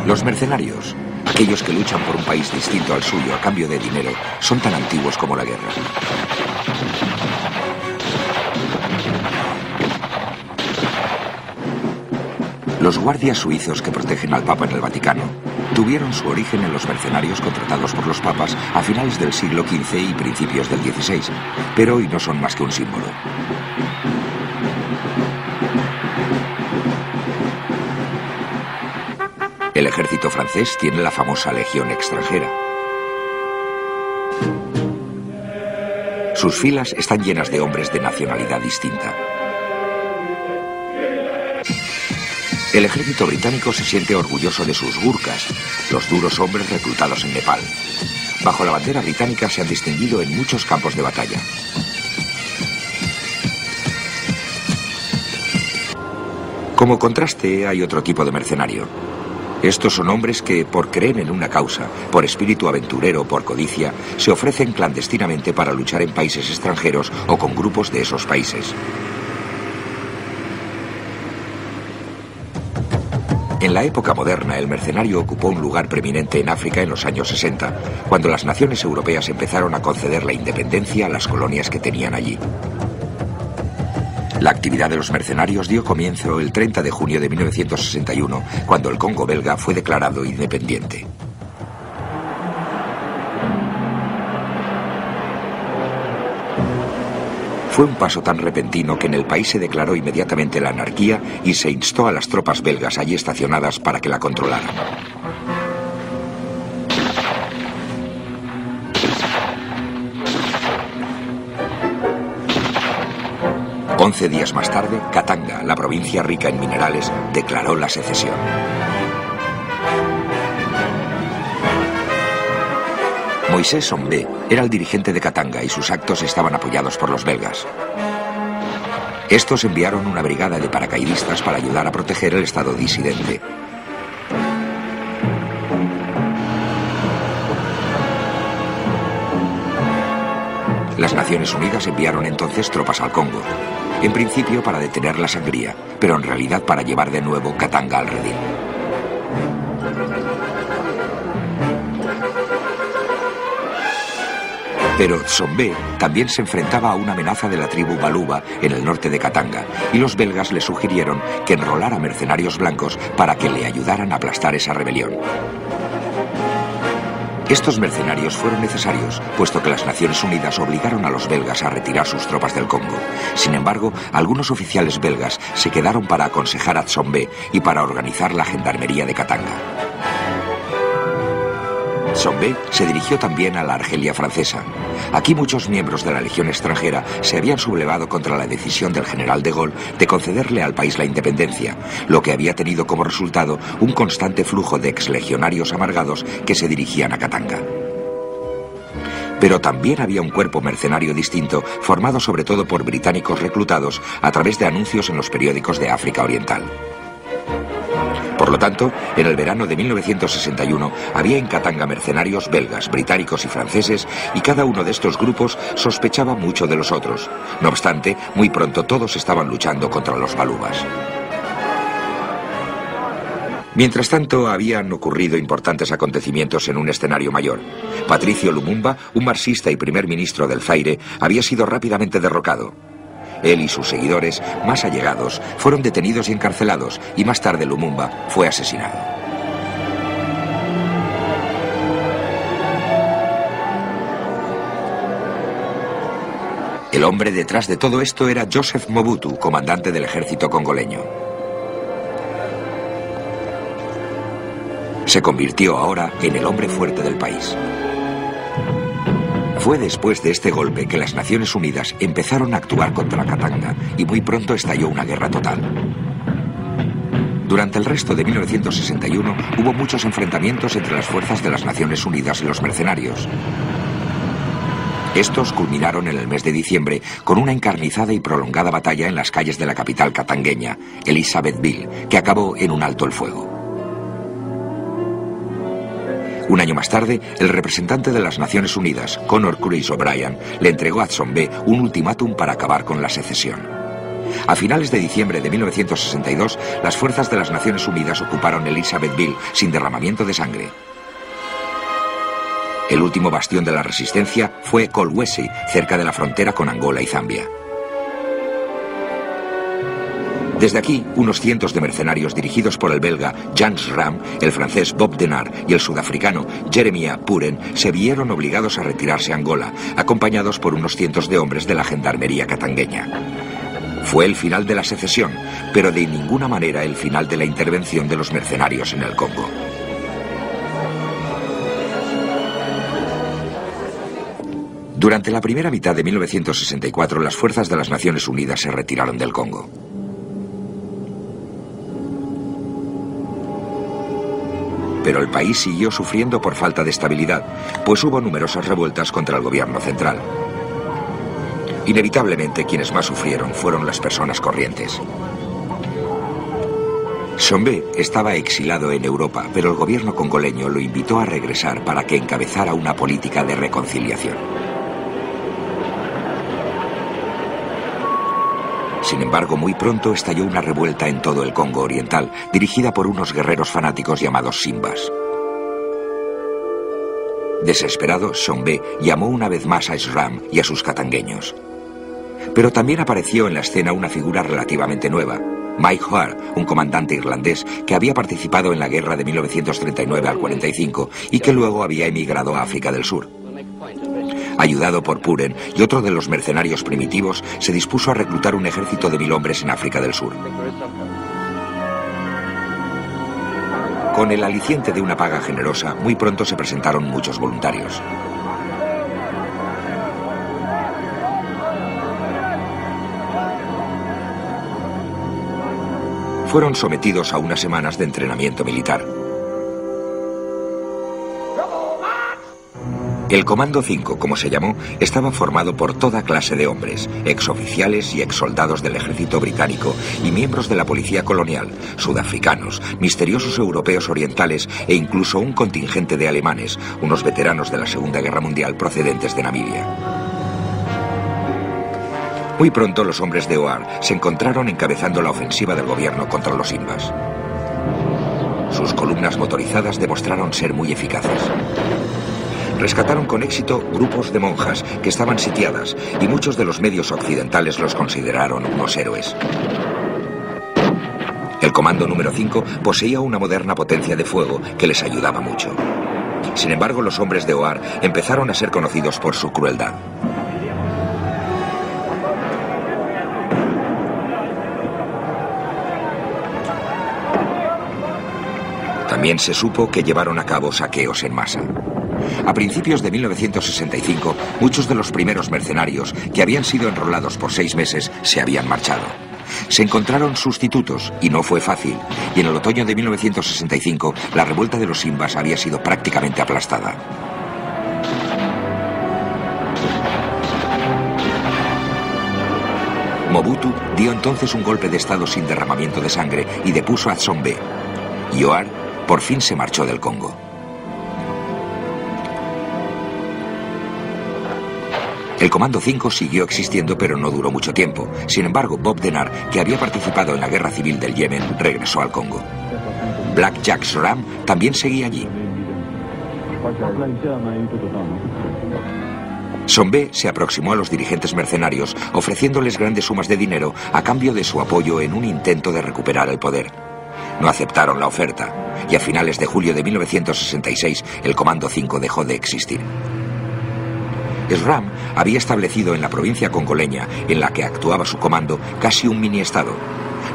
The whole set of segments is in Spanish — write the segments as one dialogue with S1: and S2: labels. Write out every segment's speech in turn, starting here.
S1: Los mercenarios, aquellos que luchan por un país distinto al suyo a cambio de dinero, son tan antiguos como la guerra. Los guardias suizos que protegen al Papa en el Vaticano tuvieron su origen en los mercenarios contratados por los papas a finales del siglo XV y principios del XVI, pero hoy no son más que un símbolo. El ejército francés tiene la famosa Legión extranjera. Sus filas están llenas de hombres de nacionalidad distinta. El ejército británico se siente orgulloso de sus gurkhas, los duros hombres reclutados en Nepal. Bajo la bandera británica se han distinguido en muchos campos de batalla. Como contraste, hay otro tipo de mercenario. Estos son hombres que, por creer en una causa, por espíritu aventurero o por codicia, se ofrecen clandestinamente para luchar en países extranjeros o con grupos de esos países. En la época moderna, el mercenario ocupó un lugar preeminente en África en los años 60, cuando las naciones europeas empezaron a conceder la independencia a las colonias que tenían allí. La actividad de los mercenarios dio comienzo el 30 de junio de 1961, cuando el Congo belga fue declarado independiente. Fue un paso tan repentino que en el país se declaró inmediatamente la anarquía y se instó a las tropas belgas allí estacionadas para que la controlaran. Once días más tarde, Katanga, la provincia rica en minerales, declaró la secesión. Moisés Sombé era el dirigente de Katanga y sus actos estaban apoyados por los belgas. Estos enviaron una brigada de paracaidistas para ayudar a proteger el estado disidente. Las Naciones Unidas enviaron entonces tropas al Congo, en principio para detener la sangría, pero en realidad para llevar de nuevo Katanga al redil. Pero Tsombé también se enfrentaba a una amenaza de la tribu Baluba en el norte de Katanga, y los belgas le sugirieron que enrolara mercenarios blancos para que le ayudaran a aplastar esa rebelión. Estos mercenarios fueron necesarios, puesto que las Naciones Unidas obligaron a los belgas a retirar sus tropas del Congo. Sin embargo, algunos oficiales belgas se quedaron para aconsejar a Tsombé y para organizar la gendarmería de Katanga. Tsombé se dirigió también a la Argelia francesa. Aquí muchos miembros de la Legión extranjera se habían sublevado contra la decisión del general de Gaulle de concederle al país la independencia, lo que había tenido como resultado un constante flujo de exlegionarios amargados que se dirigían a Katanga. Pero también había un cuerpo mercenario distinto, formado sobre todo por británicos reclutados a través de anuncios en los periódicos de África Oriental. Por lo tanto, en el verano de 1961 había en Katanga mercenarios belgas, británicos y franceses, y cada uno de estos grupos sospechaba mucho de los otros. No obstante, muy pronto todos estaban luchando contra los balubas. Mientras tanto, habían ocurrido importantes acontecimientos en un escenario mayor. Patricio Lumumba, un marxista y primer ministro del Zaire, había sido rápidamente derrocado. Él y sus seguidores más allegados fueron detenidos y encarcelados, y más tarde Lumumba fue asesinado. El hombre detrás de todo esto era Joseph Mobutu, comandante del ejército congoleño. Se convirtió ahora en el hombre fuerte del país. Fue después de este golpe que las Naciones Unidas empezaron a actuar contra Katanga y muy pronto estalló una guerra total. Durante el resto de 1961 hubo muchos enfrentamientos entre las fuerzas de las Naciones Unidas y los mercenarios. Estos culminaron en el mes de diciembre con una encarnizada y prolongada batalla en las calles de la capital katangueña, Elizabethville, que acabó en un alto el fuego. Un año más tarde, el representante de las Naciones Unidas, Conor Cruise O'Brien, le entregó a Tsombé un ultimátum para acabar con la secesión. A finales de diciembre de 1962, las fuerzas de las Naciones Unidas ocuparon Elizabethville sin derramamiento de sangre. El último bastión de la resistencia fue Kolwezi, cerca de la frontera con Angola y Zambia. Desde aquí, unos cientos de mercenarios dirigidos por el belga Jans Ram, el francés Bob Denard y el sudafricano Jeremiah Puren se vieron obligados a retirarse a Angola, acompañados por unos cientos de hombres de la gendarmería katangueña. Fue el final de la secesión, pero de ninguna manera el final de la intervención de los mercenarios en el Congo. Durante la primera mitad de 1964, las fuerzas de las Naciones Unidas se retiraron del Congo. Pero el país siguió sufriendo por falta de estabilidad, pues hubo numerosas revueltas contra el gobierno central. Inevitablemente, quienes más sufrieron fueron las personas corrientes. Sombé estaba exilado en Europa, pero el gobierno congoleño lo invitó a regresar para que encabezara una política de reconciliación. Sin embargo, muy pronto estalló una revuelta en todo el Congo oriental, dirigida por unos guerreros fanáticos llamados Simbas. Desesperado, Sombé llamó una vez más a Esram y a sus katangueños. Pero también apareció en la escena una figura relativamente nueva, Mike Hoare, un comandante irlandés que había participado en la guerra de 1939 al 45 y que luego había emigrado a África del Sur. Ayudado por Puren y otro de los mercenarios primitivos, se dispuso a reclutar un ejército de 1000 hombres en África del Sur. Con el aliciente de una paga generosa, muy pronto se presentaron muchos voluntarios. Fueron sometidos a unas semanas de entrenamiento militar. El Comando 5, como se llamó, estaba formado por toda clase de hombres, exoficiales y exsoldados del ejército británico y miembros de la policía colonial, sudafricanos, misteriosos europeos orientales e incluso un contingente de alemanes, unos veteranos de la Segunda Guerra Mundial procedentes de Namibia. Muy pronto los hombres de OAR se encontraron encabezando la ofensiva del gobierno contra los Simbas. Sus columnas motorizadas demostraron ser muy eficaces. Rescataron con éxito grupos de monjas que estaban sitiadas y muchos de los medios occidentales los consideraron unos héroes. El Comando número 5 poseía una moderna potencia de fuego que les ayudaba mucho. Sin embargo, los hombres de OAR empezaron a ser conocidos por su crueldad. También se supo que llevaron a cabo saqueos en masa. A principios de 1965, muchos de los primeros mercenarios que habían sido enrolados por 6 meses se habían marchado. Se encontraron sustitutos y no fue fácil, y en el otoño de 1965 la revuelta de los Simbas había sido prácticamente aplastada. Mobutu dio entonces un golpe de estado sin derramamiento de sangre y depuso a Tshombe. Y OAR por fin se marchó del Congo. El Comando 5 siguió existiendo, pero no duró mucho tiempo. Sin embargo, Bob Denard, que había participado en la guerra civil del Yemen, regresó al Congo. Black Jack Ram también seguía allí. Sombé se aproximó a los dirigentes mercenarios, ofreciéndoles grandes sumas de dinero a cambio de su apoyo en un intento de recuperar el poder. No aceptaron la oferta, y a finales de julio de 1966 el Comando 5 dejó de existir. Esram había establecido en la provincia congoleña, en la que actuaba su comando, casi un mini-estado.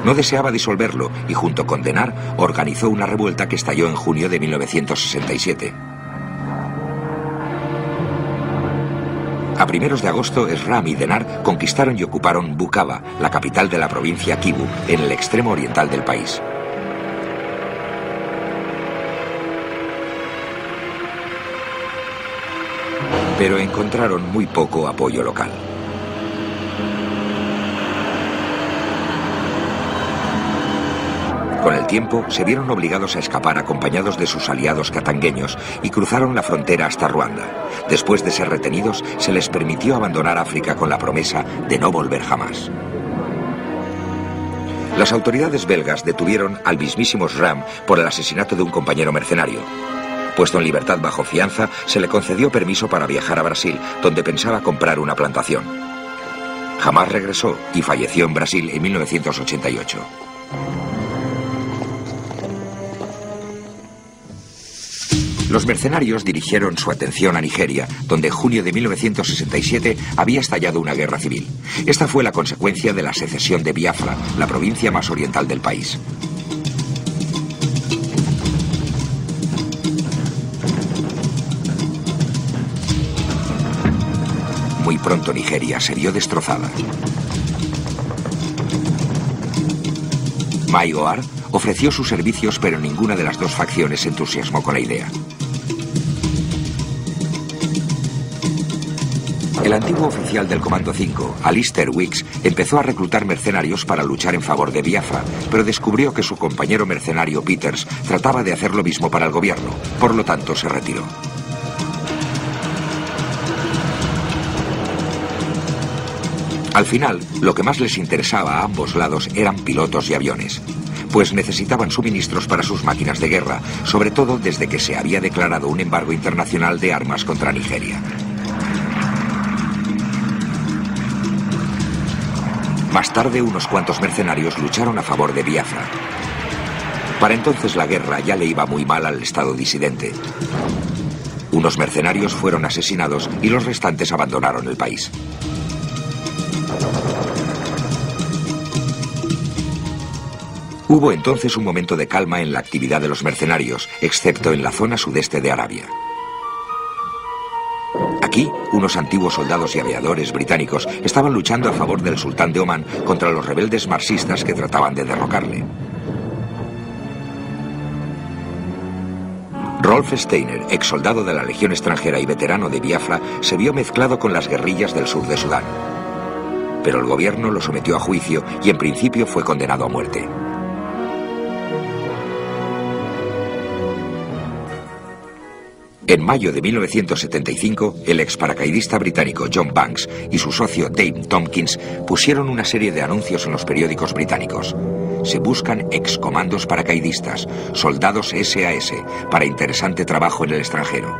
S1: No deseaba disolverlo y junto con Denard organizó una revuelta que estalló en junio de 1967. A primeros de agosto, Esram y Denard conquistaron y ocuparon Bukava, la capital de la provincia Kivu, en el extremo oriental del país. Pero encontraron muy poco apoyo local. Con el tiempo, se vieron obligados a escapar acompañados de sus aliados katangueños y cruzaron la frontera hasta Ruanda. Después de ser retenidos, se les permitió abandonar África con la promesa de no volver jamás. Las autoridades belgas detuvieron al mismísimo Schramm por el asesinato de un compañero mercenario. Puesto en libertad bajo fianza, se le concedió permiso para viajar a Brasil, donde pensaba comprar una plantación. Jamás regresó y falleció en Brasil en 1988. Los mercenarios dirigieron su atención a Nigeria, donde en junio de 1967 había estallado una guerra civil. Esta fue la consecuencia de la secesión de Biafra, la provincia más oriental del país. Muy pronto Nigeria se vio destrozada. Mai-Oar ofreció sus servicios, pero ninguna de las dos facciones se entusiasmó con la idea. El antiguo oficial del Comando 5, Alistair Weeks, empezó a reclutar mercenarios para luchar en favor de Biafra, pero descubrió que su compañero mercenario Peters trataba de hacer lo mismo para el gobierno, por lo tanto se retiró. Al final, lo que más les interesaba a ambos lados eran pilotos y aviones, pues necesitaban suministros para sus máquinas de guerra, sobre todo desde que se había declarado un embargo internacional de armas contra Nigeria. Más tarde, unos cuantos mercenarios lucharon a favor de Biafra. Para entonces la guerra ya le iba muy mal al estado disidente. Unos mercenarios fueron asesinados y los restantes abandonaron el país. Hubo entonces un momento de calma en la actividad de los mercenarios, excepto en la zona sudeste de Arabia. Aquí, unos antiguos soldados y aviadores británicos estaban luchando a favor del sultán de Omán contra los rebeldes marxistas que trataban de derrocarle. Rolf Steiner, ex soldado de la Legión extranjera y veterano de Biafra, se vio mezclado con las guerrillas del sur de Sudán. Pero el gobierno lo sometió a juicio y en principio fue condenado a muerte. En mayo de 1975, el ex paracaidista británico John Banks y su socio Dave Tompkins pusieron una serie de anuncios en los periódicos británicos. Se buscan excomandos paracaidistas, soldados SAS, para interesante trabajo en el extranjero.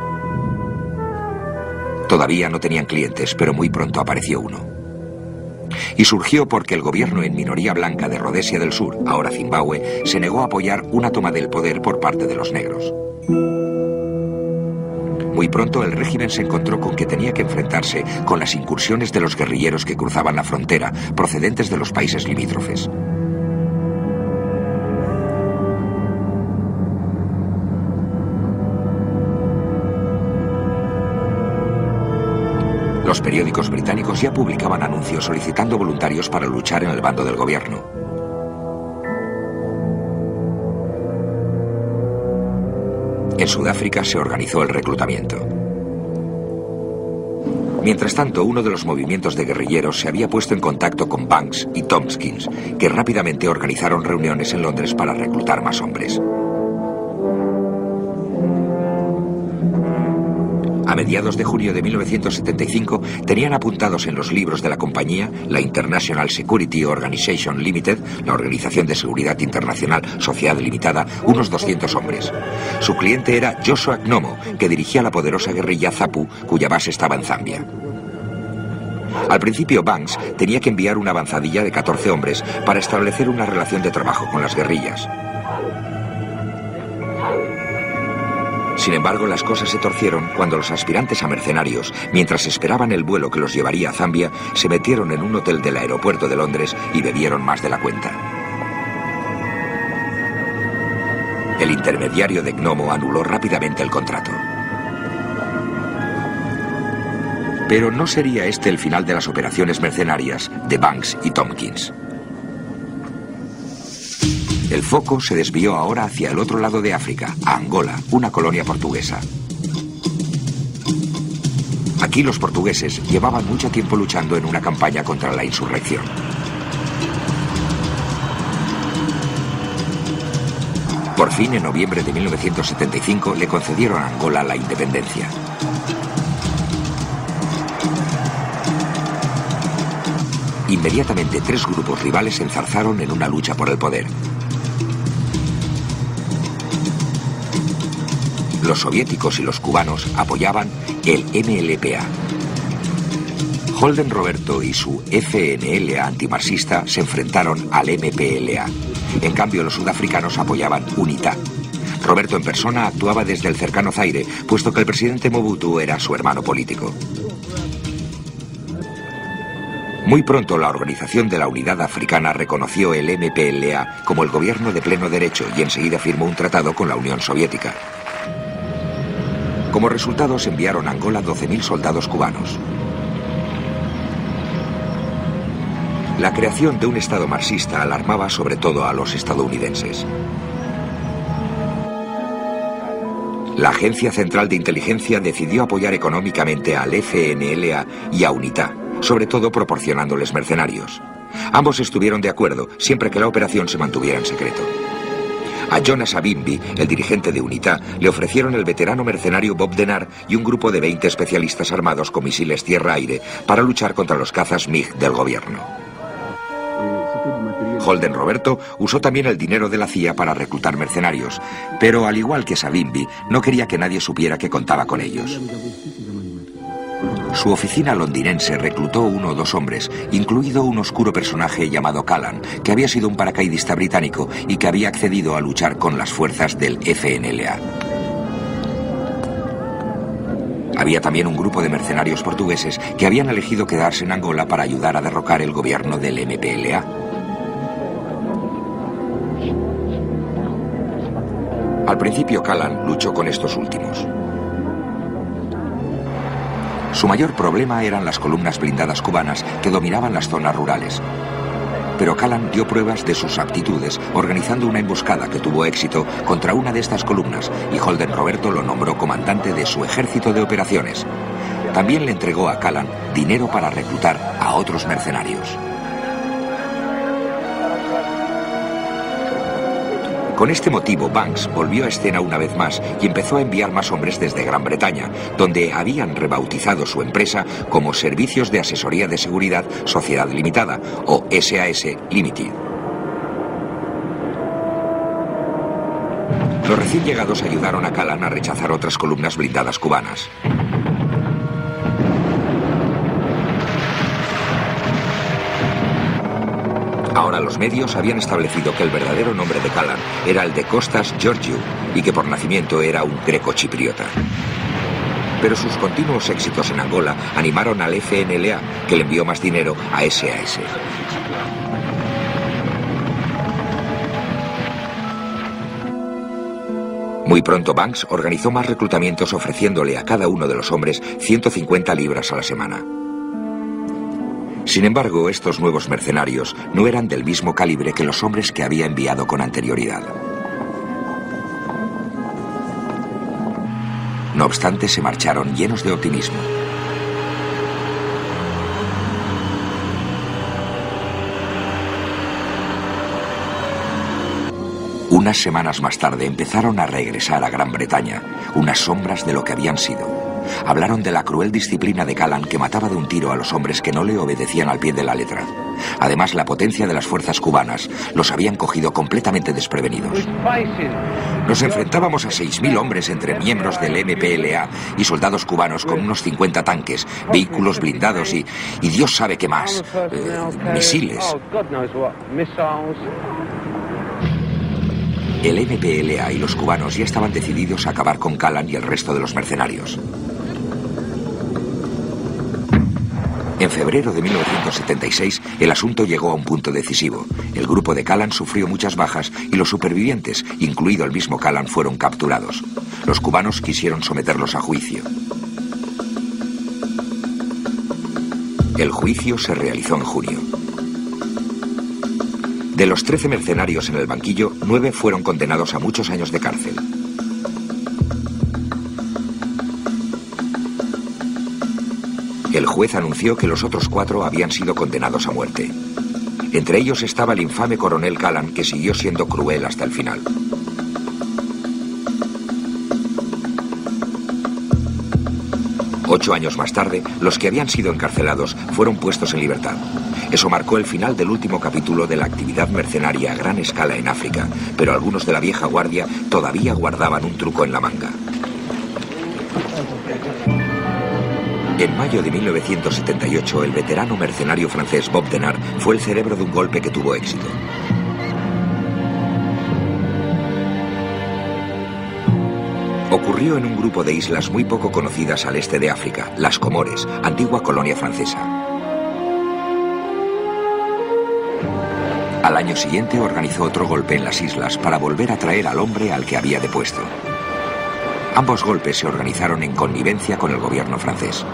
S1: Todavía no tenían clientes, pero muy pronto apareció uno. Y surgió porque el gobierno en minoría blanca de Rodesia del Sur, ahora Zimbabue, se negó a apoyar una toma del poder por parte de los negros. Muy pronto el régimen se encontró con que tenía que enfrentarse con las incursiones de los guerrilleros que cruzaban la frontera, procedentes de los países limítrofes. Los periódicos británicos ya publicaban anuncios solicitando voluntarios para luchar en el bando del gobierno. En Sudáfrica se organizó el reclutamiento. Mientras tanto, uno de los movimientos de guerrilleros se había puesto en contacto con Banks y Tompkins, que rápidamente organizaron reuniones en Londres para reclutar más hombres. A mediados de junio de 1975 tenían apuntados en los libros de la compañía, la International Security Organization Limited, la Organización de Seguridad Internacional Sociedad Limitada, unos 200 hombres. Su cliente era Joshua Gnomo, que dirigía la poderosa guerrilla Zapu, cuya base estaba en Zambia. Al principio Banks tenía que enviar una avanzadilla de 14 hombres para establecer una relación de trabajo con las guerrillas. Sin embargo, las cosas se torcieron cuando los aspirantes a mercenarios, mientras esperaban el vuelo que los llevaría a Zambia, se metieron en un hotel del aeropuerto de Londres y bebieron más de la cuenta. El intermediario de Gnomo anuló rápidamente el contrato. Pero no sería este el final de las operaciones mercenarias de Banks y Tompkins. El foco se desvió ahora hacia el otro lado de África, a Angola, una colonia portuguesa. Aquí los portugueses llevaban mucho tiempo luchando en una campaña contra la insurrección. Por fin, en noviembre de 1975, le concedieron a Angola la independencia. inmediatamente 3 grupos rivales se enzarzaron en una lucha por el poder. Los soviéticos y los cubanos apoyaban el MLPA. Holden Roberto y su FNLA antimarxista se enfrentaron al MPLA. En cambio, los sudafricanos apoyaban UNITA. Roberto en persona actuaba desde el cercano Zaire, puesto que el presidente Mobutu era su hermano político. Muy pronto la Organización de la Unidad Africana reconoció el MPLA como el gobierno de pleno derecho y enseguida firmó un tratado con la Unión Soviética. Como resultado, se enviaron a Angola 12.000 soldados cubanos. La creación de un Estado marxista alarmaba sobre todo a los estadounidenses. La Agencia Central de Inteligencia decidió apoyar económicamente al FNLA y a UNITA, sobre todo proporcionándoles mercenarios. Ambos estuvieron de acuerdo, siempre que la operación se mantuviera en secreto. A Jonas Savimbi, el dirigente de UNITA, le ofrecieron el veterano mercenario Bob Denard y un grupo de 20 especialistas armados con misiles tierra-aire para luchar contra los cazas MiG del gobierno. Holden Roberto usó también el dinero de la CIA para reclutar mercenarios, pero al igual que Savimbi, no quería que nadie supiera que contaba con ellos. Su oficina londinense reclutó 1 o 2 hombres, incluido un oscuro personaje llamado Callan, que había sido un paracaidista británico y que había accedido a luchar con las fuerzas del FNLA. Había también un grupo de mercenarios portugueses que habían elegido quedarse en Angola para ayudar a derrocar el gobierno del MPLA. Al principio Callan luchó con estos últimos. Su mayor problema eran las columnas blindadas cubanas que dominaban las zonas rurales. Pero Callan dio pruebas de sus aptitudes organizando una emboscada que tuvo éxito contra una de estas columnas y Holden Roberto lo nombró comandante de su ejército de operaciones. También le entregó a Callan dinero para reclutar a otros mercenarios. Con este motivo, Banks volvió a escena una vez más y empezó a enviar más hombres desde Gran Bretaña, donde habían rebautizado su empresa como Servicios de Asesoría de Seguridad Sociedad Limitada, o SAS Limited. Los recién llegados ayudaron a Callan a rechazar otras columnas blindadas cubanas. Ahora los medios habían establecido que el verdadero nombre de Callan era el de Kostas Georgiou y que por nacimiento era un greco-chipriota. Pero sus continuos éxitos en Angola animaron al FNLA, que le envió más dinero a SAS. Muy pronto Banks organizó más reclutamientos ofreciéndole a cada uno de los hombres 150 libras a la semana. Sin embargo, estos nuevos mercenarios no eran del mismo calibre que los hombres que había enviado con anterioridad. No obstante, se marcharon llenos de optimismo. Unas semanas más tarde empezaron a regresar a Gran Bretaña, unas sombras de lo que habían sido. Hablaron de la cruel disciplina de Callan, que mataba de un tiro a los hombres que no le obedecían al pie de la letra. Además, la potencia de las fuerzas cubanas los habían cogido completamente desprevenidos. Nos enfrentábamos a 6.000 hombres entre miembros del MPLA y soldados cubanos con unos 50 tanques, vehículos blindados y Dios sabe qué más, misiles. El MPLA y los cubanos ya estaban decididos a acabar con Callan y el resto de los mercenarios. En febrero de 1976, el asunto llegó a un punto decisivo. El grupo de Callan sufrió muchas bajas y los supervivientes, incluido el mismo Callan, fueron capturados. Los cubanos quisieron someterlos a juicio. El juicio se realizó en junio. De los 13 mercenarios en el banquillo, 9 fueron condenados a muchos años de cárcel. El juez anunció que los otros 4 habían sido condenados a muerte. Entre ellos estaba el infame coronel Callan, que siguió siendo cruel hasta el final. 8 años más tarde, los que habían sido encarcelados fueron puestos en libertad. Eso marcó el final del último capítulo de la actividad mercenaria a gran escala en África, pero algunos de la vieja guardia todavía guardaban un truco en la manga. En mayo de 1978, el veterano mercenario francés Bob Denard fue el cerebro de un golpe que tuvo éxito. Ocurrió en un grupo de islas muy poco conocidas al este de África, las Comores, antigua colonia francesa. Al año siguiente organizó otro golpe en las islas para volver a traer al hombre al que había depuesto. Ambos golpes se organizaron en connivencia con el gobierno francés.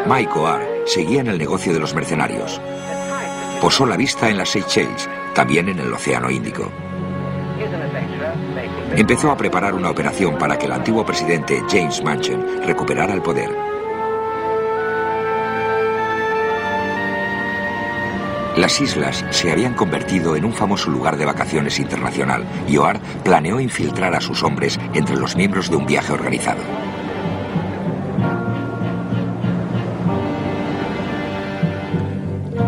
S1: Mike Oar seguía en el negocio de los mercenarios. Posó la vista en las Seychelles, también en el Océano Índico. Empezó a preparar una operación para que el antiguo presidente James Manchin recuperara el poder. Las islas se habían convertido en un famoso lugar de vacaciones internacional y Oar planeó infiltrar a sus hombres entre los miembros de un viaje organizado.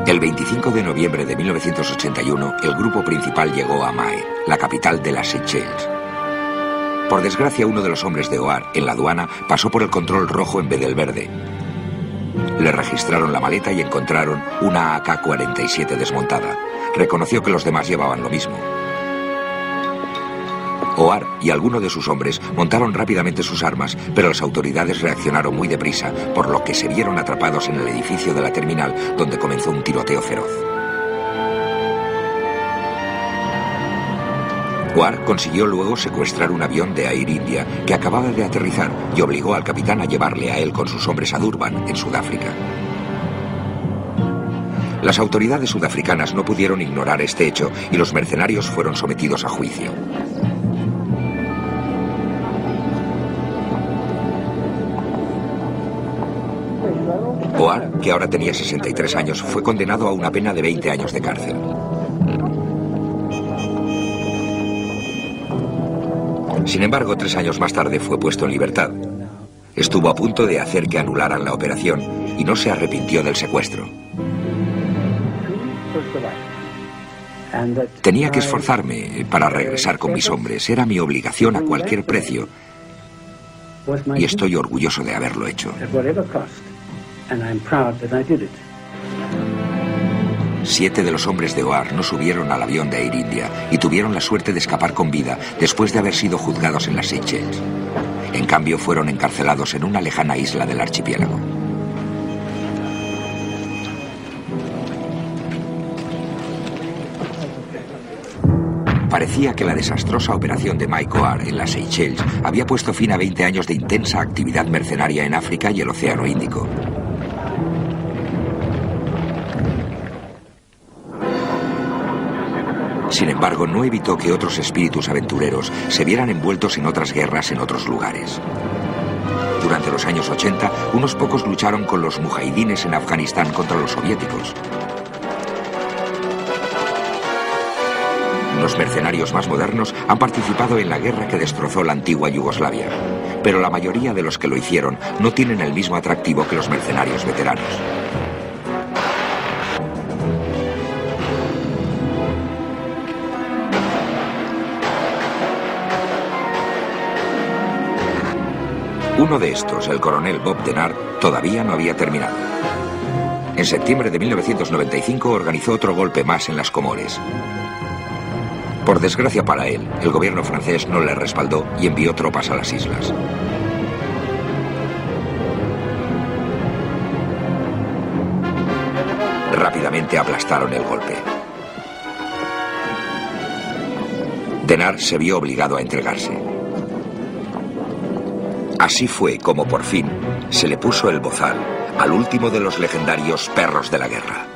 S1: El 25 de noviembre de 1981, el grupo principal llegó a Mae, la capital de las Seychelles. Por desgracia, uno de los hombres de Oar, en la aduana, pasó por el control rojo en vez del verde. Le registraron la maleta y encontraron una AK-47 desmontada. Reconoció que los demás llevaban lo mismo. Oar y alguno de sus hombres montaron rápidamente sus armas, pero las autoridades reaccionaron muy deprisa, por lo que se vieron atrapados en el edificio de la terminal, donde comenzó un tiroteo feroz. Oar consiguió luego secuestrar un avión de Air India que acababa de aterrizar y obligó al capitán a llevarle a él con sus hombres a Durban, en Sudáfrica. Las autoridades sudafricanas no pudieron ignorar este hecho y los mercenarios fueron sometidos a juicio. Oar, que ahora tenía 63 años, fue condenado a una pena de 20 años de cárcel. Sin embargo, 3 años más tarde fue puesto en libertad. Estuvo a punto de hacer que anularan la operación y no se arrepintió del secuestro. Tenía que esforzarme para regresar con mis hombres. Era mi obligación a cualquier precio. Y estoy orgulloso de haberlo hecho. 7 de los hombres de Oar no subieron al avión de Air India y tuvieron la suerte de escapar con vida después de haber sido juzgados en las Seychelles. En cambio, fueron encarcelados en una lejana isla del archipiélago. Parecía que la desastrosa operación de Mike Oar en las Seychelles había puesto fin a 20 años de intensa actividad mercenaria en África y el Océano Índico. Sin embargo, no evitó que otros espíritus aventureros se vieran envueltos en otras guerras en otros lugares. Durante los años 80, unos pocos lucharon con los mujahidines en Afganistán contra los soviéticos. Los mercenarios más modernos han participado en la guerra que destrozó la antigua Yugoslavia, pero la mayoría de los que lo hicieron no tienen el mismo atractivo que los mercenarios veteranos. Uno de estos, el coronel Bob Denard, todavía no había terminado. En septiembre de 1995 organizó otro golpe más en las Comores. Por desgracia para él, el gobierno francés no le respaldó y envió tropas a las islas. Rápidamente aplastaron el golpe. Denard se vio obligado a entregarse. Así fue como por fin se le puso el bozal al último de los legendarios perros de la guerra.